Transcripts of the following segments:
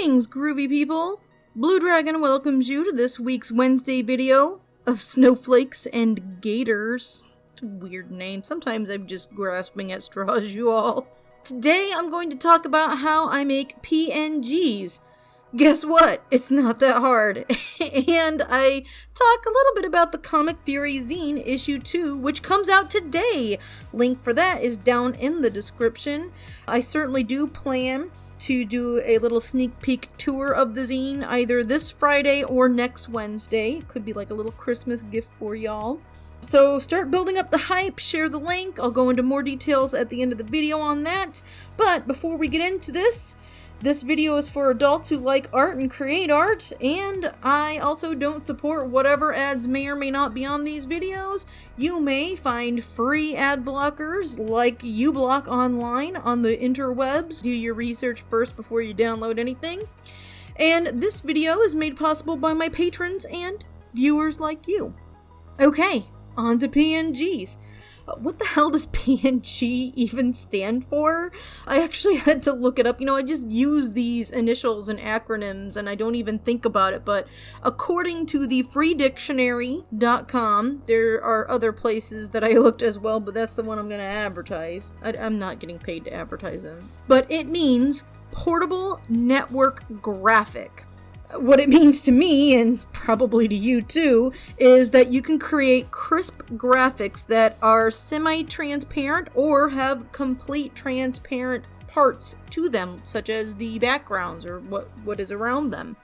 Greetings, groovy people! Blue Dragon welcomes you to this week's Wednesday video of Snowflakes and Gaters. It's a weird name. Sometimes I'm just grasping at straws, you all. Today I'm going to talk about how I make PNGs. Guess what? It's not that hard. And I talk a little bit about the Comic Fury Zine Issue 2, which comes out today. Link for that is down in the description. I certainly do plan to do a little sneak peek tour of the zine either this Friday or next Wednesday. Could be like a little Christmas gift for y'all. So start building up the hype, share the link. I'll go into more details at the end of the video on that. But before we get into this video is for adults who like art and create art, and I also don't support whatever ads may or may not be on these videos. You may find free ad blockers like uBlock online on the interwebs. Do your research first before you download anything. And this video is made possible by my patrons and viewers like you. Okay, on to PNGs. What the hell does PNG even stand for? I actually had to look it up. I just use these initials and acronyms and I don't even think about it. But according to the freedictionary.com, there are other places that I looked as well, but that's the one I'm going to advertise. I'm not getting paid to advertise them. But it means portable network graphic. What it means to me, and probably to you too, is that you can create crisp graphics that are semi-transparent or have complete transparent parts to them, such as the backgrounds or what is around them.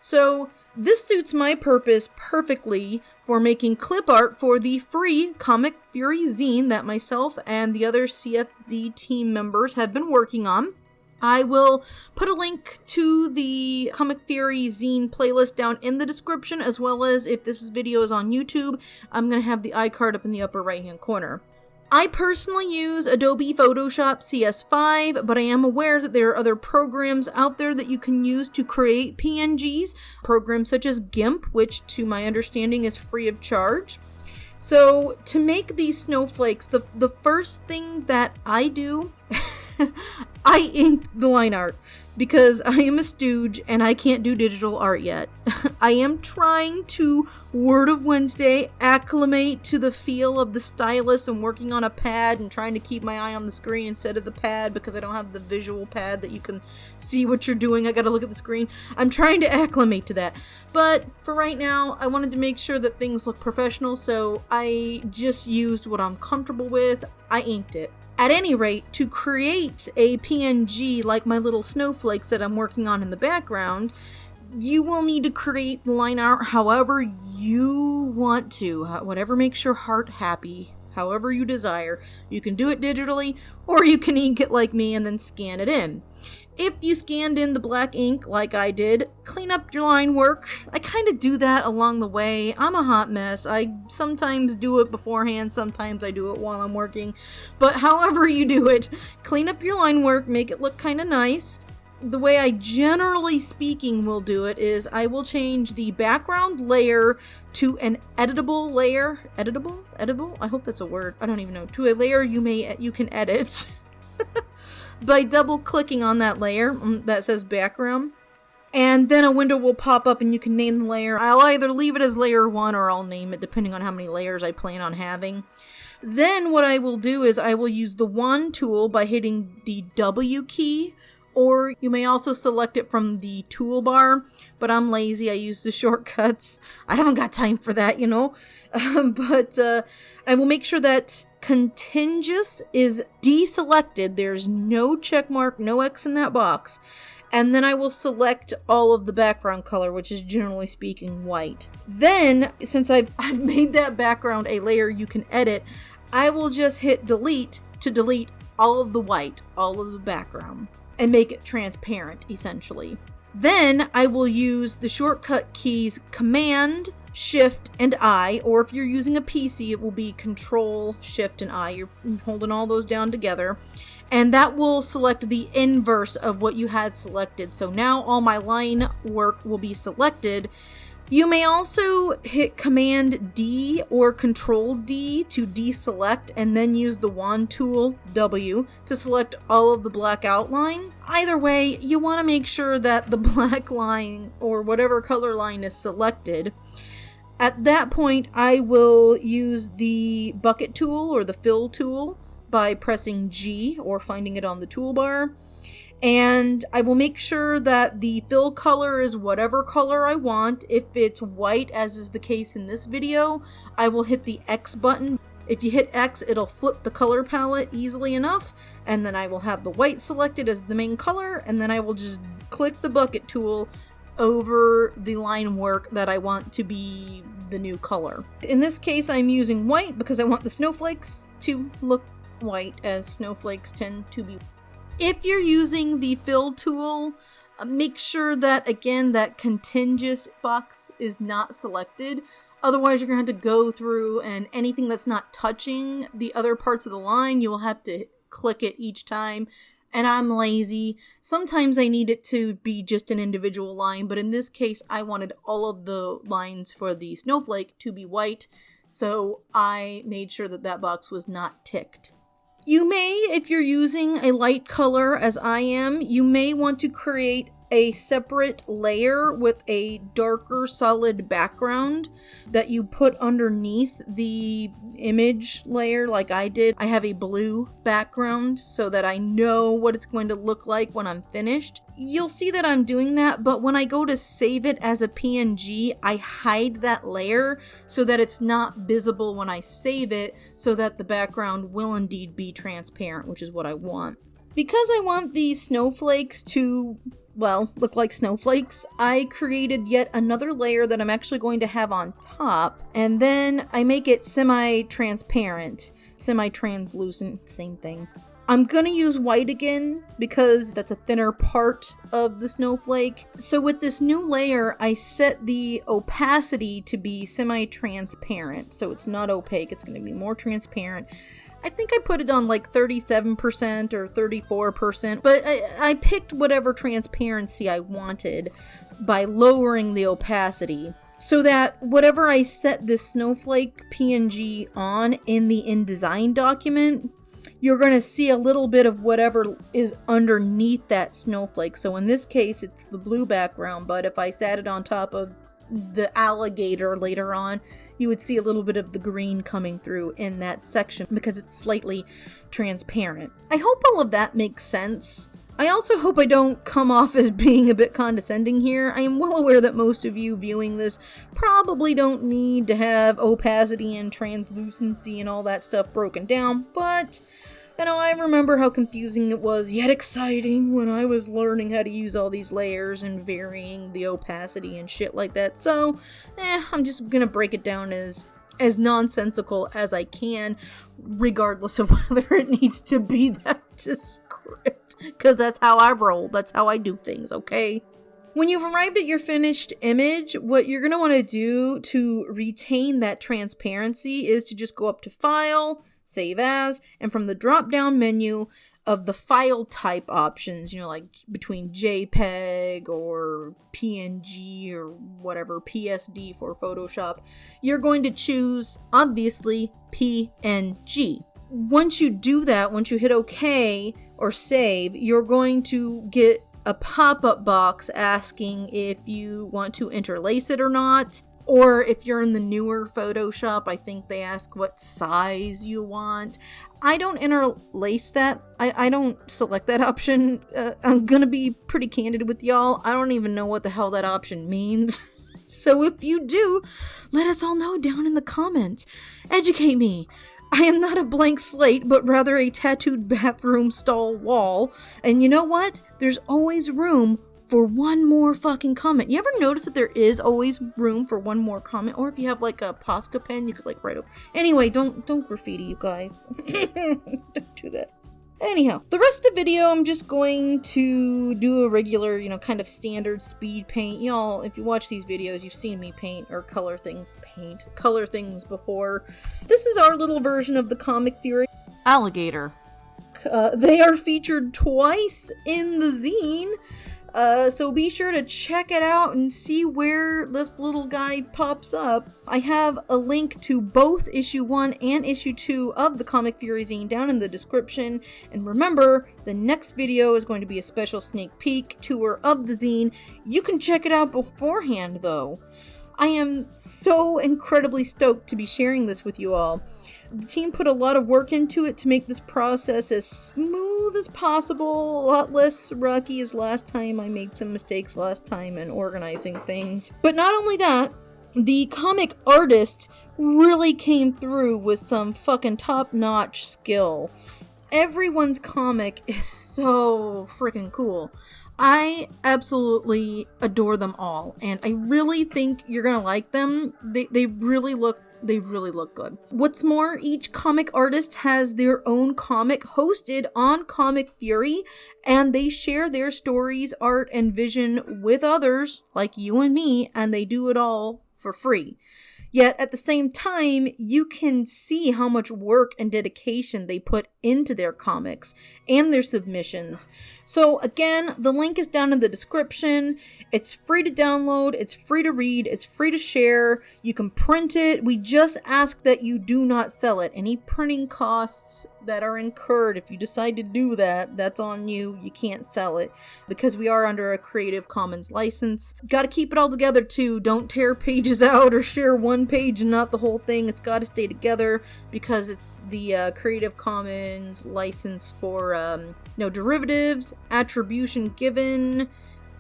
So this suits my purpose perfectly for making clip art for the free Comic Fury zine that myself and the other CFZ team members have been working on. I will put a link to the Comic Fury Zine playlist down in the description, as well as if this video is on YouTube, I'm going to have the iCard up in the upper right hand corner. I personally use Adobe Photoshop CS5, but I am aware that there are other programs out there that you can use to create PNGs, programs such as GIMP, which to my understanding is free of charge. So to make these snowflakes, the first thing that I do I ink the line art because I am a stooge and I can't do digital art yet. I am trying to, word of Wednesday, acclimate to the feel of the stylus and working on a pad and trying to keep my eye on the screen instead of the pad because I don't have the visual pad that you can see what you're doing. I gotta look at the screen. I'm trying to acclimate to that. But for right now, I wanted to make sure that things look professional, so I just used what I'm comfortable with. I inked it. At any rate, to create a PNG like my little snowflakes that I'm working on in the background, you will need to create the line art however you want to, whatever makes your heart happy, however you desire. You can do it digitally, or you can ink it like me and then scan it in. If you scanned in the black ink like I did, clean up your line work. I kind of do that along the way. I'm a hot mess. I sometimes do it beforehand, sometimes I do it while I'm working. But however you do it, clean up your line work, make it look kind of nice. The way I generally speaking will do it is I will change the background layer to an editable layer. Editable? I hope that's a word. I don't even know. To a layer you can edit. By double clicking on that layer that says background, and then a window will pop up and you can name the layer. I'll either leave it as layer 1 or I'll name it depending on how many layers I plan on having. Then what I will do is I will use the wand tool by hitting the W key, or you may also select it from the toolbar, but I'm lazy. I use the shortcuts. I haven't got time for that, but I will make sure that contiguous is deselected. There's no check mark, no X in that box. And then I will select all of the background color, which is generally speaking white. Then, since I've made that background a layer you can edit, I will just hit delete to delete all of the white, all of the background, and make it transparent, essentially. Then I will use the shortcut keys Command, Shift, and I, or if you're using a PC, it will be Control, Shift, and I. You're holding all those down together. And that will select the inverse of what you had selected. So now all my line work will be selected, You may also hit Command D or Control D to deselect and then use the wand tool, W, to select all of the black outline. Either way, you want to make sure that the black line or whatever color line is selected. At that point, I will use the bucket tool or the fill tool by pressing G or finding it on the toolbar. And I will make sure that the fill color is whatever color I want. If it's white, as is the case in this video, I will hit the X button. If you hit X, it'll flip the color palette easily enough, and then I will have the white selected as the main color, and then I will just click the bucket tool over the line work that I want to be the new color. In this case, I'm using white because I want the snowflakes to look white, as snowflakes tend to be. If you're using the fill tool, make sure that, again, that contiguous box is not selected. Otherwise, you're going to have to go through, and anything that's not touching the other parts of the line, you'll have to click it each time. And I'm lazy. Sometimes I need it to be just an individual line, but in this case, I wanted all of the lines for the snowflake to be white, so I made sure that that box was not ticked. You may, if you're using a light color as I am, you may want to create a separate layer with a darker solid background that you put underneath the image layer like I did. I have a blue background so that I know what it's going to look like when I'm finished. You'll see that I'm doing that, but when I go to save it as a PNG, I hide that layer so that it's not visible when I save it, so that the background will indeed be transparent, which is what I want. Because I want these snowflakes to, well, look like snowflakes, I created yet another layer that I'm actually going to have on top, and then I make it semi-transparent, semi-translucent, same thing. I'm gonna use white again because that's a thinner part of the snowflake. So with this new layer, I set the opacity to be semi-transparent, so it's not opaque, it's gonna be more transparent. I think I put it on like 37% or 34%, but I picked whatever transparency I wanted by lowering the opacity, so that whatever I set this snowflake PNG on in the InDesign document, you're going to see a little bit of whatever is underneath that snowflake. So in this case, it's the blue background, but if I sat it on top of the alligator later on, you would see a little bit of the green coming through in that section because it's slightly transparent. I hope all of that makes sense. I also hope I don't come off as being a bit condescending here. I am well aware that most of you viewing this probably don't need to have opacity and translucency and all that stuff broken down, but you know, I remember how confusing it was, yet exciting, when I was learning how to use all these layers and varying the opacity and shit like that. So, I'm just gonna break it down as nonsensical as I can, regardless of whether it needs to be that descriptive, because that's how I roll, that's how I do things, okay? When you've arrived at your finished image, what you're going to want to do to retain that transparency is to just go up to File, Save As, and from the drop-down menu of the file type options, you know, like between JPEG or PNG or whatever, PSD for Photoshop, you're going to choose, obviously, PNG. Once you do that, once you hit OK or Save, you're going to get a pop-up box asking if you want to interlace it or not, or if you're in the newer Photoshop, I think they ask what size you want. I don't interlace that. I don't select that option. I'm gonna be pretty candid with y'all. I don't even know what the hell that option means. So if you do, let us all know down in the comments. Educate me. I am not a blank slate, but rather a tattooed bathroom stall wall. And you know what? There's always room for one more fucking comment. You ever notice that there is always room for one more comment? Or if you have like a Posca pen, you could like write over. Anyway, don't graffiti, you guys. Don't do that. Anyhow, the rest of the video, I'm just going to do a regular, you know, kind of standard speed paint. Y'all, if you watch these videos, you've seen me paint or color things before. This is our little version of the Comic Fury alligator. They are featured twice in the zine. So be sure to check it out and see where this little guy pops up. I have a link to both issue 1 and issue 2 of the Comic Fury Zine down in the description. And remember, the next video is going to be a special sneak peek tour of the zine. You can check it out beforehand, though. I am so incredibly stoked to be sharing this with you all. The team put a lot of work into it to make this process as smooth as possible, a lot less rocky as last time. I made some mistakes last time in organizing things. But not only that, the comic artist really came through with some fucking top-notch skill. Everyone's comic is so freaking cool. I absolutely adore them all, and I really think you're gonna like them. They really look good. What's more, each comic artist has their own comic hosted on Comic Fury, and they share their stories, art, and vision with others, like you and me, and they do it all for free. Yet, at the same time, you can see how much work and dedication they put into their comics and their submissions. So, again, the link is down in the description. It's free to download, it's free to read, it's free to share. You can print it. We just ask that you do not sell it. Any printing costs that are incurred, if you decide to do that, that's on you. You can't sell it because we are under a Creative Commons license. Got to keep it all together too. Don't tear pages out or share one page and not the whole thing. It's got to stay together because it's the Creative Commons license for no derivatives, attribution given,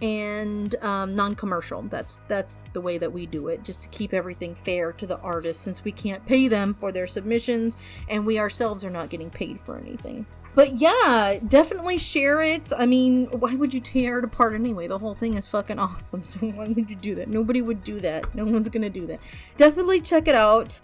and non-commercial. That's the way that we do it, just to keep everything fair to the artists, since we can't pay them for their submissions and we ourselves are not getting paid for anything. But yeah, definitely share it. I mean, why would you tear it apart anyway? The whole thing is fucking awesome, so why would you do that? Nobody would do that. No one's gonna do that. Definitely check it out.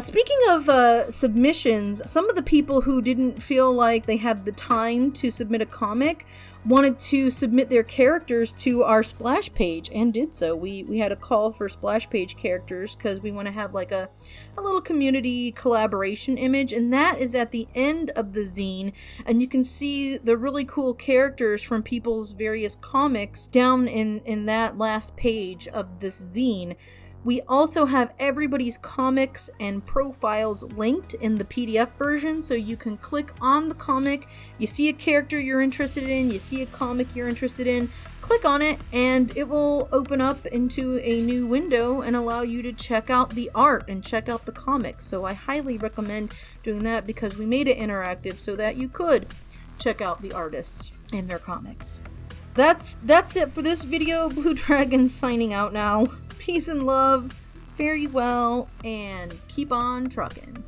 Speaking of submissions, some of the people who didn't feel like they had the time to submit a comic wanted to submit their characters to our splash page and did so. We had a call for splash page characters because we want to have like a little community collaboration image, and that is at the end of the zine, and you can see the really cool characters from people's various comics down in that last page of this zine. We also have everybody's comics and profiles linked in the PDF version, so you can click on the comic, you see a character you're interested in, you see a comic you're interested in, click on it, and it will open up into a new window and allow you to check out the art and check out the comic. So I highly recommend doing that because we made it interactive so that you could check out the artists and their comics. That's it for this video. Blue Dragon signing out now. Peace and love, fare you well, and keep on trucking.